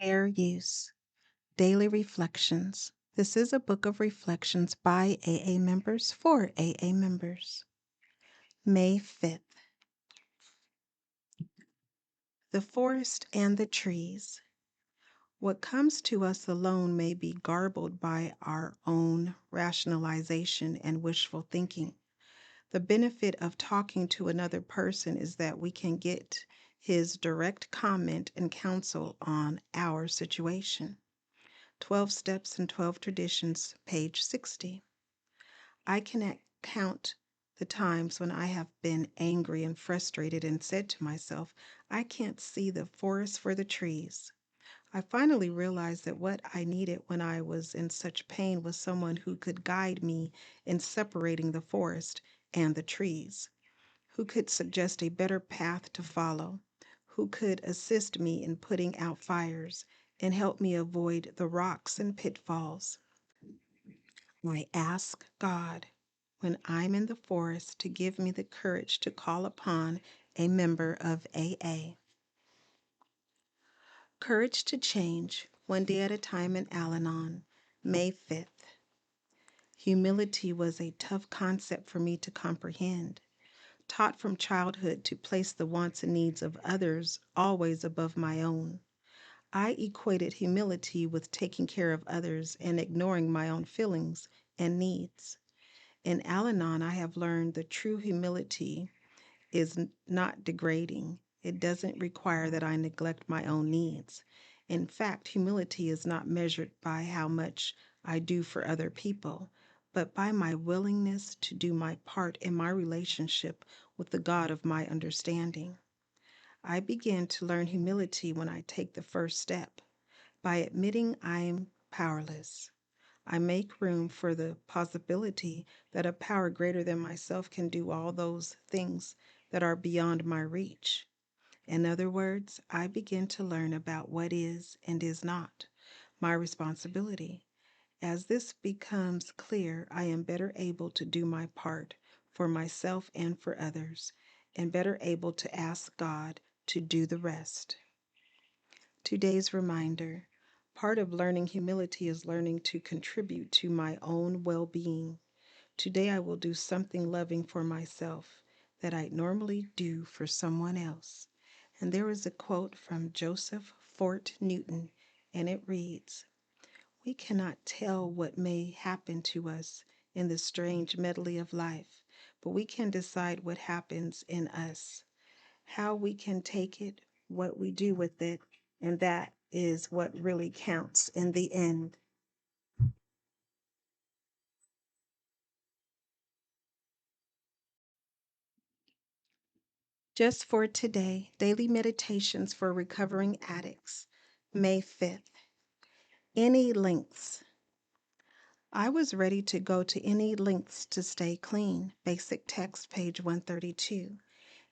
Fair Use Daily Reflections. This is a book of reflections by AA members for AA members. May 5th. The forest and the trees. What comes to us alone may be garbled by our own rationalization and wishful thinking. The benefit of talking to another person is that we can get his direct comment and counsel on our situation. 12 Steps and 12 Traditions, page 60. I can count the times when I have been angry and frustrated and said to myself, I can't see the forest for the trees. I finally realized that what I needed when I was in such pain was someone who could guide me in separating the forest and the trees, who could suggest a better path to follow, who could assist me in putting out fires and help me avoid the rocks and pitfalls. I ask God when I'm in the forest to give me the courage to call upon a member of AA. Courage to Change, One Day at a Time in Al-Anon, May 5th. Humility was a tough concept for me to comprehend. Taught from childhood to place the wants and needs of others always above my own. I equated humility with taking care of others and ignoring my own feelings and needs. In Al-Anon, I have learned the true humility is not degrading. It doesn't require that I neglect my own needs. In fact, humility is not measured by how much I do for other people, but by my willingness to do my part in my relationship with the God of my understanding. I begin to learn humility when I take the first step, by admitting I am powerless. I make room for the possibility that a power greater than myself can do all those things that are beyond my reach. In other words, I begin to learn about what is and is not my responsibility. As this becomes clear, I am better able to do my part for myself and for others, and better able to ask God to do the rest. Today's reminder. Part of learning humility is learning to contribute to my own well-being. Today I will do something loving for myself that I'd normally do for someone else. And there is a quote from Joseph Fort Newton, and it reads, We cannot tell what may happen to us in the strange medley of life, but we can decide what happens in us, how we can take it, what we do with it, and that is what really counts in the end. Just for today, daily meditations for recovering addicts, May 5th. Any lengths. I was ready to go to any lengths to stay clean. Basic text, page 132.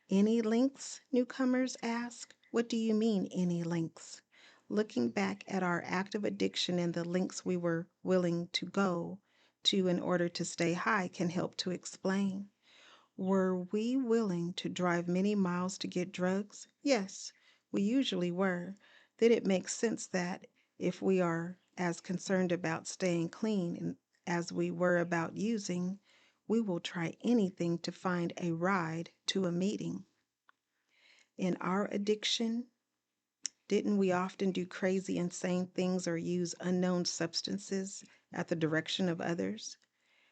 Any lengths? Newcomers ask. What do you mean, any lengths? Looking back at our active addiction and the lengths we were willing to go to in order to stay high can help to explain. Were we willing to drive many miles to get drugs? Yes, we usually were. Then it makes sense that if we are as concerned about staying clean as we were about using, we will try anything to find a ride to a meeting. In our addiction, didn't we often do crazy, insane things or use unknown substances at the direction of others?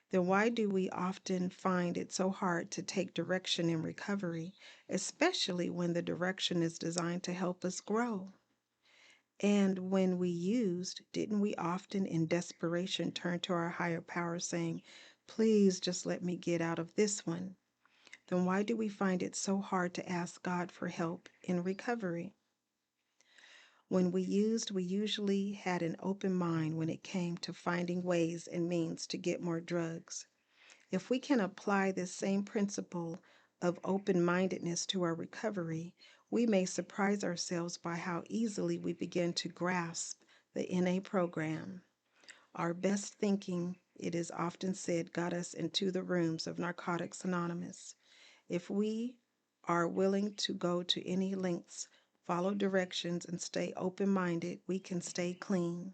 Then why do we often find it so hard to take direction in recovery, especially when the direction is designed to help us grow? And when we used, didn't we often in desperation turn to our higher power saying, please just let me get out of this one? Then why do we find it so hard to ask God for help in recovery? When we used, we usually had an open mind when it came to finding ways and means to get more drugs. If we can apply this same principle of open-mindedness to our recovery, we may surprise ourselves by how easily we begin to grasp the NA program. Our best thinking, it is often said, got us into the rooms of Narcotics Anonymous. If we are willing to go to any lengths follow directions, and stay open minded, we can stay clean.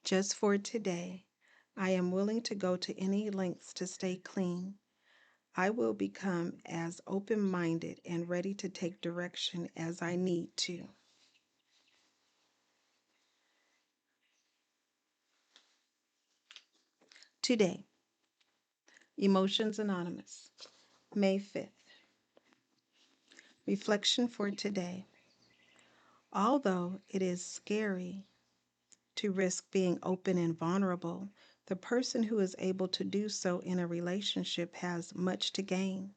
Just for today, I am willing to go to any lengths to stay clean. I will become as open minded and ready to take direction as I need to. Today, Emotions Anonymous, May 5th. Reflection for today. Although it is scary to risk being open and vulnerable, the person who is able to do so in a relationship has much to gain.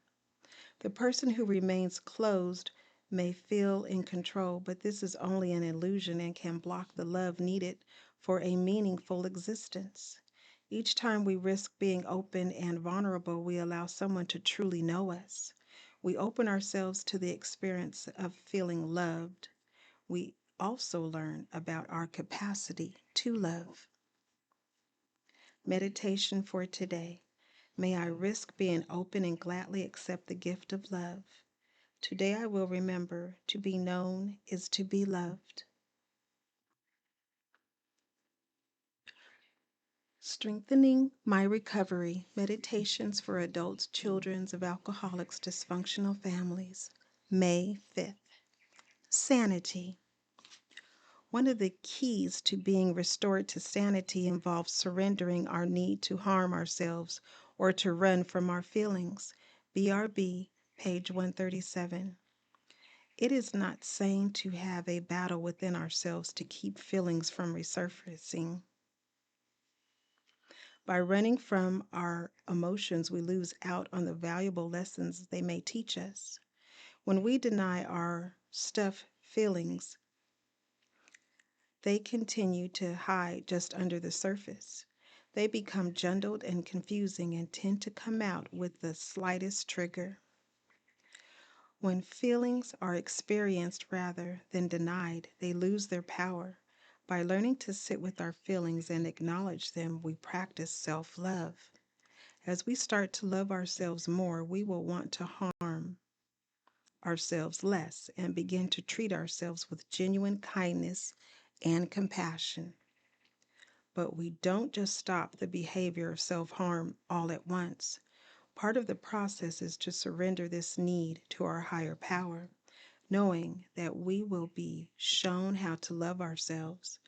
The person who remains closed may feel in control, but this is only an illusion and can block the love needed for a meaningful existence. Each time we risk being open and vulnerable, we allow someone to truly know us. We open ourselves to the experience of feeling loved. We also learn about our capacity to love. Meditation for today. May I risk being open and gladly accept the gift of love. Today I will remember to be known is to be loved. Strengthening my recovery. Meditations for adults, children of alcoholics, dysfunctional families. May 5th. Sanity. One of the keys to being restored to sanity involves surrendering our need to harm ourselves or to run from our feelings. BRB, page 137. It is not sane to have a battle within ourselves to keep feelings from resurfacing. By running from our emotions, we lose out on the valuable lessons they may teach us. When we deny our stuffed feelings, they continue to hide just under the surface. They become jumbled and confusing and tend to come out with the slightest trigger. When feelings are experienced rather than denied, they lose their power. By learning to sit with our feelings and acknowledge them, we practice self-love. As we start to love ourselves more, we will want to harm ourselves less and begin to treat ourselves with genuine kindness and compassion. But we don't just stop the behavior of self-harm all at once. Part of the process is to surrender this need to our higher power, knowing that we will be shown how to love ourselves.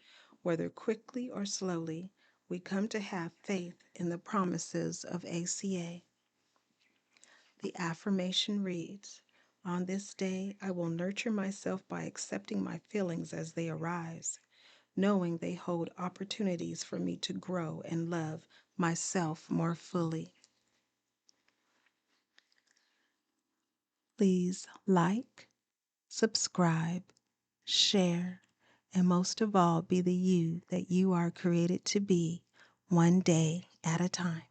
Whether quickly or slowly, we come to have faith in the promises of ACA. The affirmation reads, "On this day, I will nurture myself by accepting my feelings as they arise, knowing they hold opportunities for me to grow and love myself more fully." Please like, subscribe, share, and most of all, be the you that you are created to be, one day at a time.